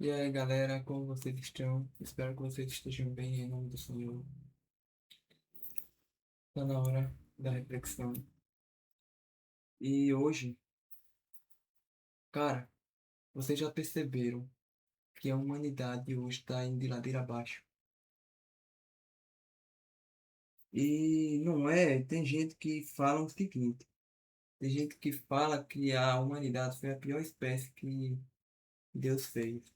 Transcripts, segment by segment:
E aí, galera, como vocês estão? Espero que vocês estejam bem em nome do Senhor. Está na hora da reflexão. E hoje, cara, vocês já perceberam que a humanidade hoje está indo de ladeira abaixo. E não é, tem gente que fala o seguinte, tem gente que fala que a humanidade foi a pior espécie que Deus fez.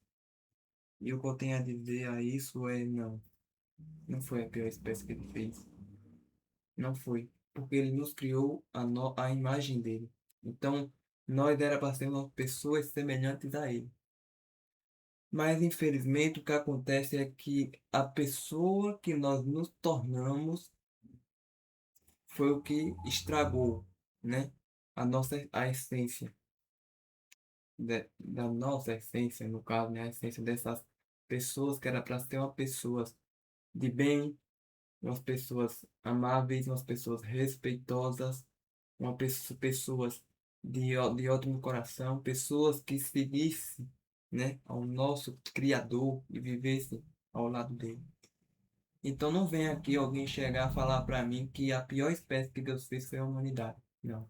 E o que eu tenho a dizer a isso é não, não foi a pior espécie que ele fez. Não foi, porque ele nos criou a imagem dele. Então, nós era para sermos pessoas semelhantes a ele. Mas, infelizmente, o que acontece é que a pessoa que nós nos tornamos foi o que estragou, né? A essência, da nossa essência, no caso, né? A essência dessas pessoas que era para ser uma pessoas de bem, umas pessoas amáveis, umas pessoas respeitosas, pessoas de ótimo coração, pessoas que seguissem, né, ao nosso Criador e vivessem ao lado dele. Então não vem aqui alguém chegar a falar para mim que a pior espécie que Deus fez foi a humanidade. Não.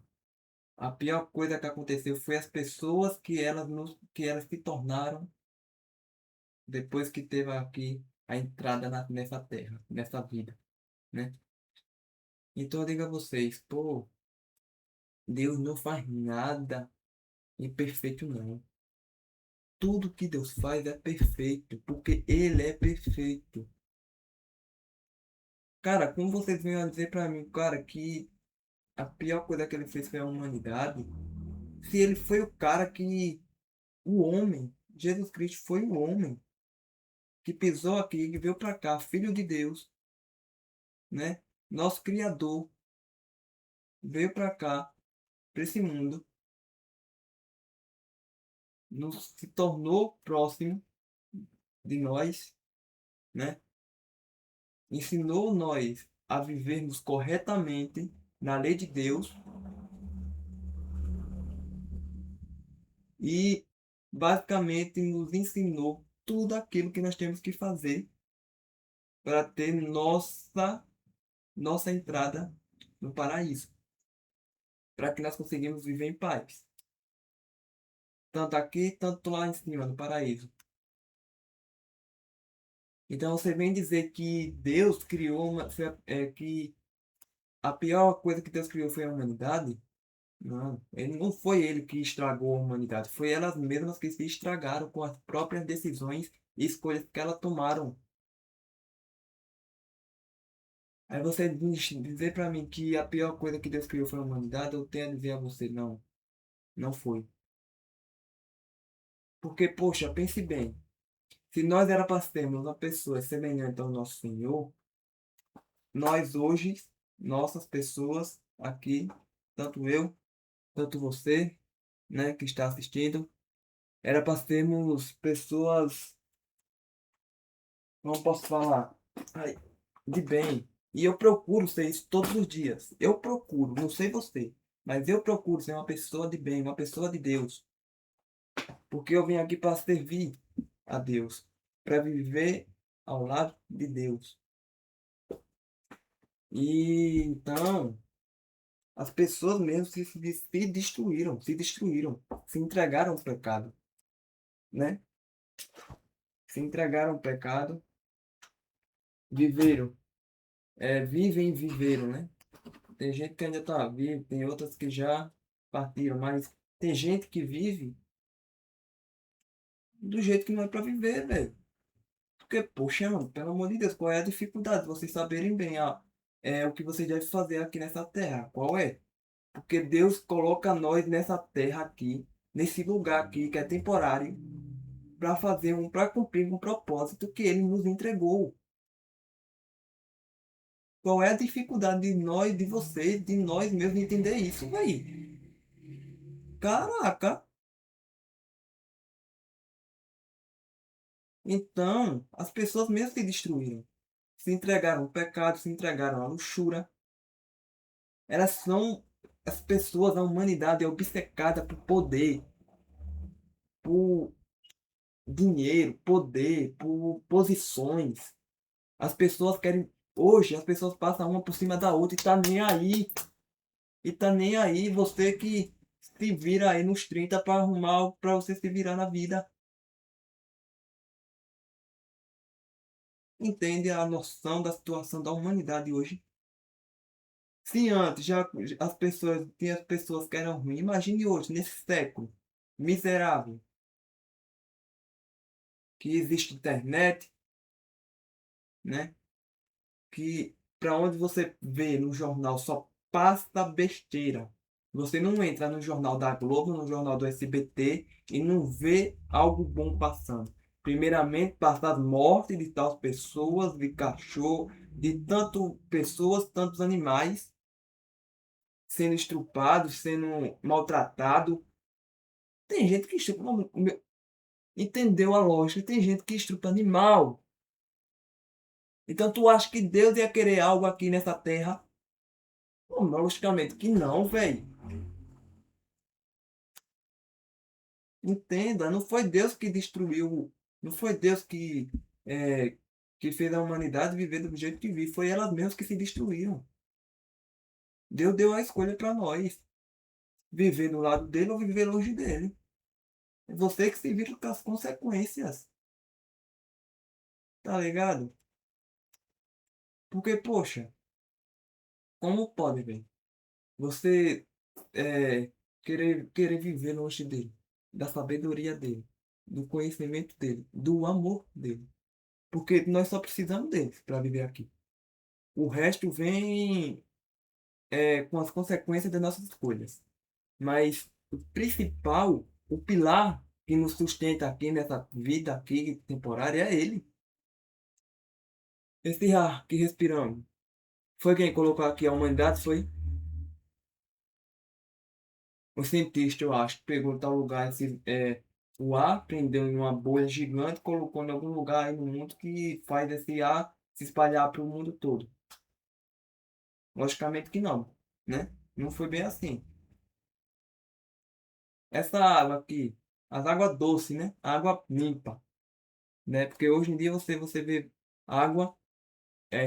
A pior coisa que aconteceu foi as pessoas que elas se tornaram depois que teve aqui a entrada nessa terra, nessa vida, né? Então eu digo a vocês, pô, Deus não faz nada imperfeito, não. Tudo que Deus faz é perfeito, porque Ele é perfeito. Cara, como vocês vêm a dizer pra mim, cara, que a pior coisa que ele fez foi a humanidade, se ele foi o cara que, o homem, Jesus Cristo foi o homem que pisou aqui, que veio pra cá, filho de Deus, né? Nosso Criador, veio pra cá, pra esse mundo, nos se tornou próximo de nós, né? Ensinou nós a vivermos corretamente na lei de Deus e basicamente nos ensinou tudo aquilo que nós temos que fazer para ter nossa entrada no paraíso, para que nós conseguimos viver em paz, tanto aqui, tanto lá em cima, no paraíso. Então você vem dizer que Deus criou que a pior coisa que Deus criou foi a humanidade? Não, não foi ele que estragou a humanidade, foi elas mesmas que se estragaram com as próprias decisões e escolhas que elas tomaram. Aí você dizer para mim que a pior coisa que Deus criou foi a humanidade, eu tenho a dizer a você, não, não foi. Porque, poxa, pense bem, se nós era para sermos uma pessoa semelhante ao nosso Senhor, nós hoje, nossas pessoas aqui, tanto eu, tanto você, né, que está assistindo, era para sermos pessoas, não posso falar, ai, de bem. E eu procuro ser isso todos os dias. Eu procuro, não sei você, mas eu procuro ser uma pessoa de bem, uma pessoa de Deus. Porque eu vim aqui para servir a Deus, para viver ao lado de Deus. E então, as pessoas mesmo se destruíram, se entregaram ao pecado, né? Se entregaram ao pecado, viveram, vivem e viveram, né? Tem gente que ainda está vivo, tem outras que já partiram, mas tem gente que vive do jeito que não é para viver, velho. Porque, poxa, mano, pelo amor de Deus, qual é a dificuldade? Vocês saberem bem o que vocês devem fazer aqui nessa terra. Qual é? Porque Deus coloca nós nessa terra aqui, nesse lugar aqui que é temporário, para cumprir um propósito que Ele nos entregou. Qual é a dificuldade de nós, de você, de nós mesmos entender isso, velho? Caraca! Então, as pessoas mesmo se destruíram. Se entregaram ao pecado, se entregaram à luxúria. Elas são as pessoas, a humanidade é obcecada por poder, por dinheiro, poder, por posições. As pessoas querem. Hoje, as pessoas passam uma por cima da outra e tá nem aí. E tá nem aí. Você que se vira aí nos 30 para arrumar algo pra você se virar na vida. Entende a noção da situação da humanidade hoje? Se antes já as pessoas tinha as pessoas que eram ruins, imagine hoje, nesse século miserável, que existe internet, né? Que para onde você vê no jornal só passa besteira. Você não entra no jornal da Globo, no jornal do SBT e não vê algo bom passando. Primeiramente, passa as mortes de tais pessoas, de cachorro, de tanto pessoas, tantos animais sendo estrupados, sendo maltratados. Tem gente que estupa, entendeu a lógica? Tem gente que estupa animal. Então tu acha que Deus ia querer algo aqui nessa terra? Pô, logicamente que não, velho. Entenda, não foi Deus que destruiu, não foi Deus é, que fez a humanidade viver do jeito que vive, foi elas mesmas que se destruíram. Deus deu a escolha para nós, viver do lado dele ou viver longe dele. É você que se vira com as consequências, tá ligado? Porque, poxa, como pode, velho? Você querer viver longe dele, da sabedoria dele, do conhecimento dele, do amor dele. Porque nós só precisamos dele para viver aqui. O resto vem com as consequências das nossas escolhas. Mas o principal, o pilar que nos sustenta aqui nessa vida aqui temporária é ele. Esse ar que respiramos. Foi quem colocou aqui a humanidade? Foi o cientista, eu acho, que pegou tal lugar, o ar, prendeu em uma bolha gigante, colocou em algum lugar aí no mundo que faz esse ar se espalhar para o mundo todo. Logicamente que não, né? Não foi bem assim. Essa água aqui, as águas doces, né? Água limpa, né? Porque hoje em dia você vê água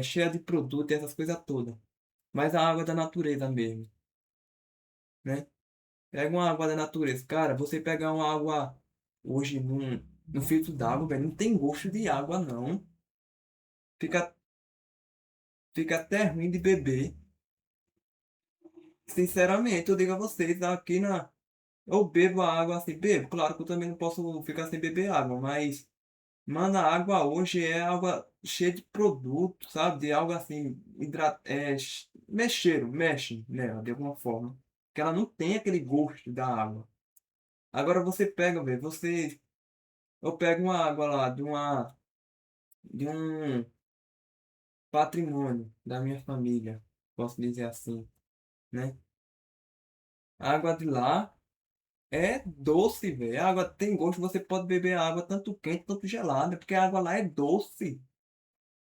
cheia de produto e essas coisas todas. Mas a água da natureza mesmo, né? Pega uma água da natureza. Cara, você pegar uma água hoje num filtro d'água, velho, não tem gosto de água, não. Fica, fica até ruim de beber. Sinceramente, eu digo a vocês, aqui na. Eu bebo a água assim, bebo. Claro que eu também não posso ficar sem beber água, mas. Mano, a água hoje é água cheia de produto, sabe? De algo assim, mexe nela de alguma forma. Que ela não tem aquele gosto da água. Agora você pega, velho, eu pego uma água lá de um patrimônio da minha família, posso dizer assim, né? A água de lá é doce, velho. A água tem gosto, você pode beber a água tanto quente quanto gelada, porque a água lá é doce.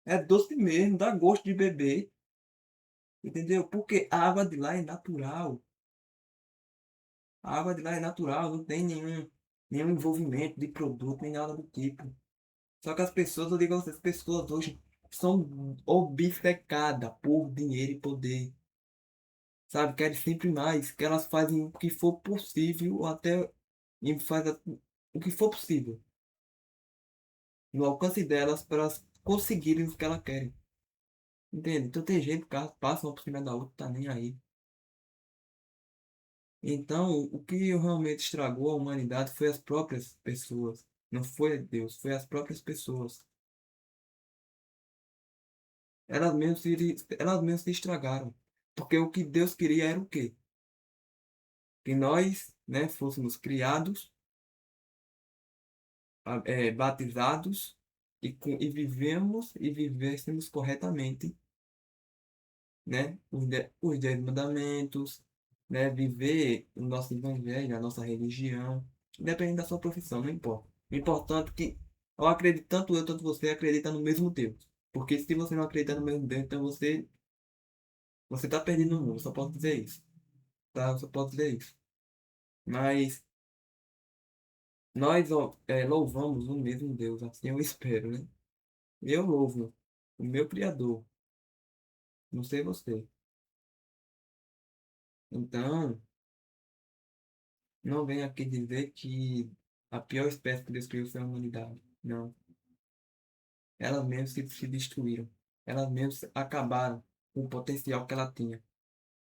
É doce mesmo, dá gosto de beber. Entendeu? Porque a água de lá é natural. A água de lá é natural, não tem nenhum envolvimento de produto, nem nada do tipo. Só que as pessoas, eu digo a vocês, as pessoas hoje são obcecadas por dinheiro e poder. Sabe? Querem sempre mais, que elas fazem o que for possível, ou até o que for possível, no alcance delas, para elas conseguirem o que elas querem. Entende? Então tem gente que passa uma por cima da outra, tá nem aí. Então, o que realmente estragou a humanidade foi as próprias pessoas. Não foi Deus, foi as próprias pessoas. Elas mesmas se estragaram. Porque o que Deus queria era o quê? Que nós, né, fôssemos criados, batizados e vivemos e vivêssemos corretamente, né? Os 10 mandamentos, né? Viver o nosso evangelho, a nossa religião, independente da sua profissão, não importa. O importante é que eu acredito, tanto eu, tanto você acredita no mesmo Deus. Porque se você não acredita no mesmo Deus, então você está perdendo o mundo, só posso dizer isso, tá? Eu só posso dizer isso. Mas Nós louvamos o mesmo Deus, assim eu espero, né? Eu louvo o meu Criador, não sei você. Então, não venha aqui dizer que a pior espécie que Deus criou foi a humanidade. Não. Elas mesmas se destruíram. Elas mesmas acabaram com o potencial que ela tinha.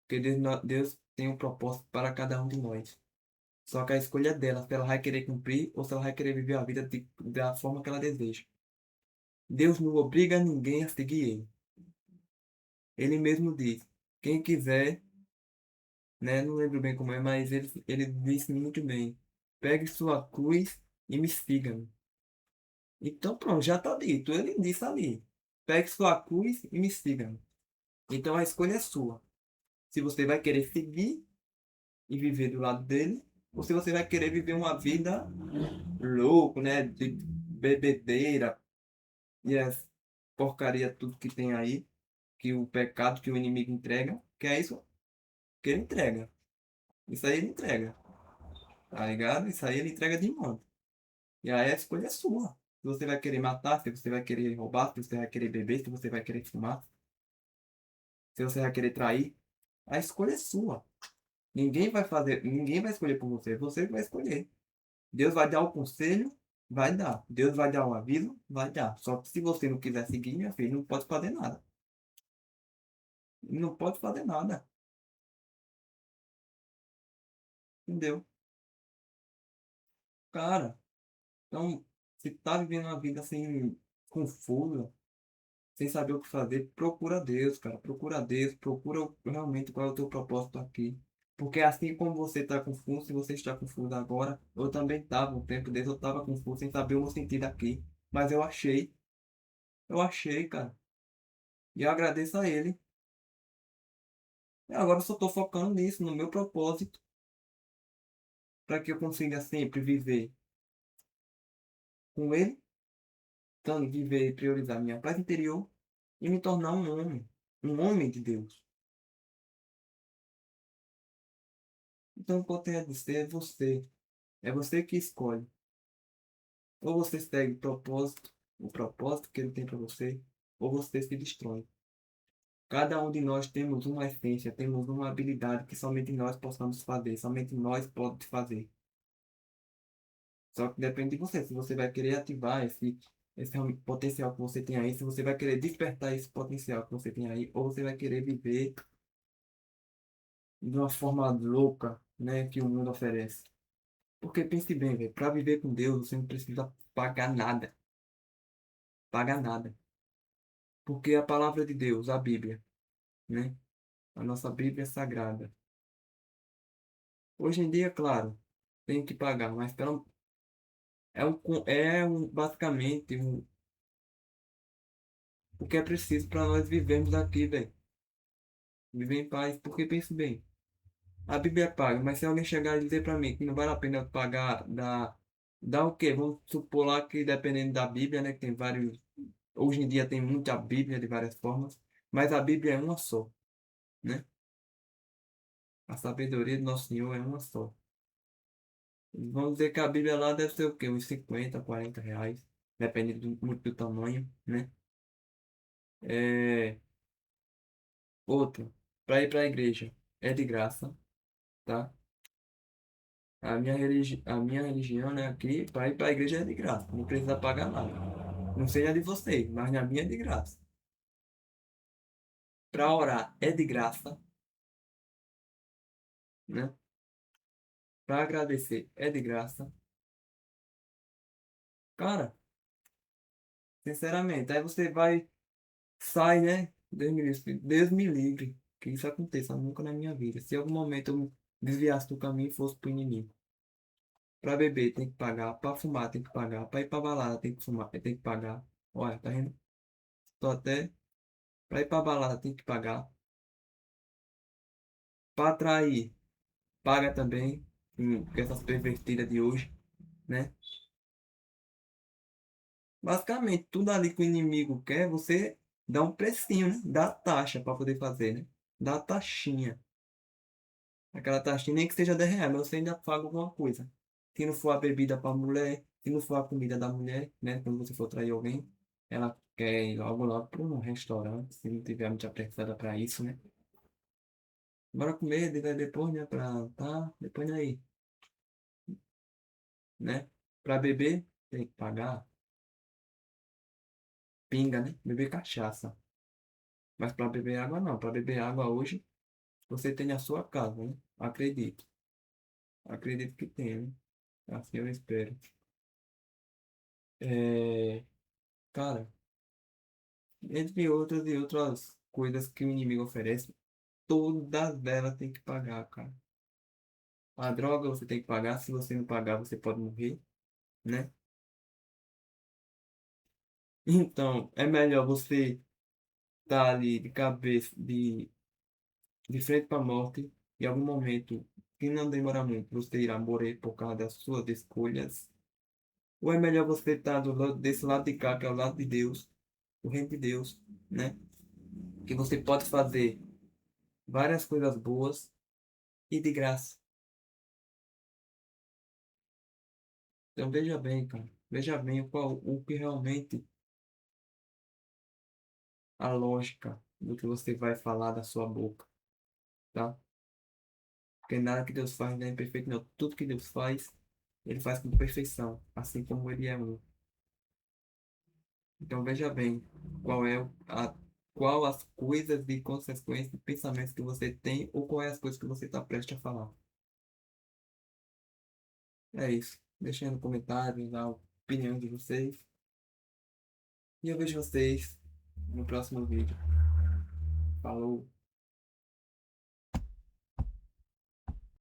Porque Deus tem um propósito para cada um de nós. Só que a escolha é dela, se ela vai querer cumprir ou se ela vai querer viver a vida da forma que ela deseja. Deus não obriga ninguém a seguir ele. Ele mesmo diz: quem quiser, né? Não lembro bem como é, mas ele disse muito bem: pegue sua cruz e me siga. Então pronto, já está dito. Ele disse ali: pegue sua cruz e me siga. Então a escolha é sua. Se você vai querer seguir e viver do lado dele, ou se você vai querer viver uma vida louco, né? De bebedeira e as porcaria tudo que tem aí, que o pecado que o inimigo entrega, que é isso que ele entrega. Isso aí ele entrega, tá ligado? Isso aí ele entrega de mão. E aí a escolha é sua. Se você vai querer matar, se você vai querer roubar, se você vai querer beber, se você vai querer fumar, se você vai querer trair, a escolha é sua. Ninguém vai escolher por você, você que vai escolher. Deus vai dar o conselho, vai dar. Deus vai dar o aviso, vai dar. Só que se você não quiser seguir, minha filha, não pode fazer nada. Não pode fazer nada, entendeu? Cara, então, se tá vivendo uma vida assim, confusa, sem saber o que fazer, procura Deus, cara. Procura Deus, procura realmente qual é o teu propósito aqui. Porque assim como você está confuso, se você está confuso agora, eu também estava, um tempo desse eu estava confuso, sem saber o meu sentido aqui. Mas eu achei, cara. E eu agradeço a ele. E agora eu só estou focando nisso, no meu propósito, para que eu consiga sempre viver com ele, então viver e priorizar minha paz interior e me tornar um homem de Deus. Então, o que eu tenho a dizer é você. É você que escolhe. Ou você segue o propósito que ele tem para você, ou você se destrói. Cada um de nós temos uma essência, temos uma habilidade que somente nós possamos fazer, somente nós podemos fazer. Só que depende de você, se você vai querer ativar esse potencial que você tem aí, se você vai querer despertar esse potencial que você tem aí, ou você vai querer viver de uma forma louca, né, que o mundo oferece. Porque pense bem, velho, para viver com Deus você não precisa pagar nada, pagar nada. Porque a palavra de Deus, a Bíblia, né, a nossa Bíblia sagrada. Hoje em dia, claro, tem que pagar, mas basicamente o que é preciso para nós vivermos aqui, velho. Viver em paz, porque pense bem. A Bíblia é paga, mas se alguém chegar e dizer para mim que não vale a pena pagar, dá o quê? Vamos supor lá que dependendo da Bíblia, né, que tem vários, hoje em dia tem muita Bíblia de várias formas, mas a Bíblia é uma só, né? A sabedoria do nosso Senhor é uma só. Vamos dizer que a Bíblia lá deve ser o quê? Uns 50, 40 reais, dependendo muito do tamanho, né? É, outra, para ir para a igreja é de graça, tá? A minha religião, né, aqui, para ir para a igreja é de graça, não precisa pagar nada. Não sei a de vocês, mas na minha é de graça. Para orar é de graça, né? Para agradecer é de graça. Cara, sinceramente, aí você vai, sai, né? Deus me livre que isso aconteça nunca na minha vida. Se em algum momento eu me desviasse do caminho e fosse pro inimigo. Para beber tem que pagar, para fumar tem que pagar, para ir para balada tem que fumar, tem que pagar. Olha, tá vendo? Tô até para ir para balada tem que pagar. Para atrair, paga também, com essas pervertidas de hoje, né? Basicamente, tudo ali que o inimigo quer, você dá um precinho, né? Dá taxa para poder fazer, né? Dá taxinha. Aquela taxinha nem que seja 10 reais, mas você ainda paga alguma coisa. se não for a bebida para a mulher, se não for a comida da mulher, né? Quando você for trair alguém, ela quer ir logo logo para um restaurante, se não tiver muito apressada para isso, né? Bora comer, daí depois, né? Pra, tá, depois aí, né? Para beber, tem que pagar, pinga, né? Beber cachaça. Mas para beber água, não. Para beber água hoje, você tem a sua casa, né? Acredito. Acredito que tem, né? Assim eu espero. É, cara, entre outras e outras coisas que o inimigo oferece, todas elas tem que pagar, cara. A droga você tem que pagar, se você não pagar, você pode morrer, né? Então, é melhor você estar ali de cabeça, de frente para a morte, em algum momento, que não demora muito, você irá morrer por causa das suas escolhas. Ou é melhor você estar desse lado de cá, que é o lado de Deus, o reino de Deus, né? Que você pode fazer várias coisas boas e de graça. Então veja bem, cara. Veja bem o que realmente a lógica do que você vai falar da sua boca, tá? Porque nada que Deus faz não é imperfeito, não. Tudo que Deus faz, Ele faz com perfeição, assim como Ele é um. Então veja bem qual é qual as coisas e consequências e pensamentos que você tem ou qual é as coisas que você está prestes a falar. É isso. Deixem aí no comentário a opinião de vocês. E eu vejo vocês no próximo vídeo. Falou!